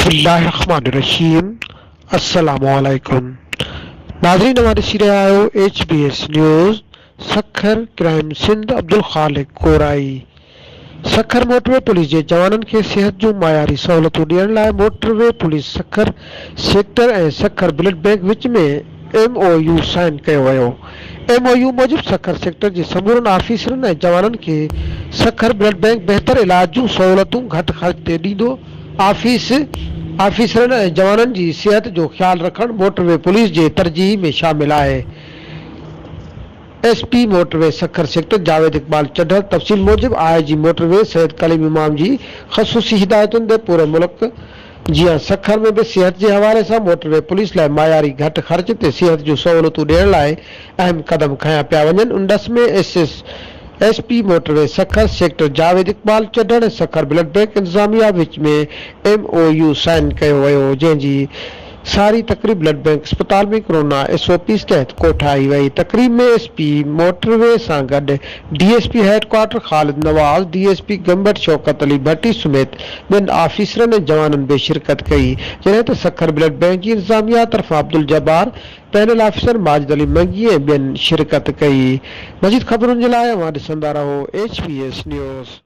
बिस्मिल्लाहिर्रहमानिर्रहीम। अस्सलामुअलैकुम नाज़रीन, हमारे सिरे आयो HBS news Sukkur crime Sindh Abdul Khaliq Korai. Sukkur motorway police जे जवाननि खे सिहत जूं मायारी सहूलियतूं ॾियण लाइ मोटरवे पुलिस सखर सेक्टर ऐं सखर ब्लड बैंक विच में MOU साइन कयो वियो। MOU मूजिबि सखर सेक्टर जे समूरनि ऑफिसरनि ऐं जवाननि खे सखर ब्लड बैंक बहितर इलाज जूं सहूलियतूं घटि ख़र्च ते ॾींदो। ऑफिसरनि ऐं जवाननि जी सिहत जो ख़्यालु रखणु मोटरवे पुलिस जे तरजीह में शामिल आहे। SP motorway Sukkur sector Javed Iqbal चढ़ल तफ़सील मूजिबि IG मोटरवे सैयद कलीम इमाम जी ख़सूसी हिदायतुनि ते पूरे मुल्क जीअं सखर में भी सिहत के हवाले से मोटरवे पुलिस लाइ मायारी घटि ख़र्च ते सिहत जूं सहूलियतूं ॾियण लाइ अहम कदम खयां पिया वञनि। उन ॾस में SP motorway Sukkur sector Javed Iqbal चढ़ल ऐं सखर ब्लड बैंक इंतज़ामिया विच में MOU साइन कयो वियो, जंहिंजी सारी तकरीब ब्लड बैंक अस्पताल में कोरोना SOPs तहत कोठाई वई। तकरीब में SP मोटरवे सां गॾु DSP हेडक्वार्टर ख़ालिद नवाज़, DSP गंबट शौकत अली भट्टी समेत ॿियनि ऑफिसरनि ऐं जवाननि बि शिरकत कई, जॾहिं त सखर ब्लड बैंक जी इंतज़ामिया तरफ़ां अब्दुल जब्बार, पैनल ऑफिसर माजिद अली मंगी ऐं ॿियनि शिरकत कई। मज़ीद ख़बरुनि जे लाइ अवां ॾिसंदा रहो HBS न्यूज़।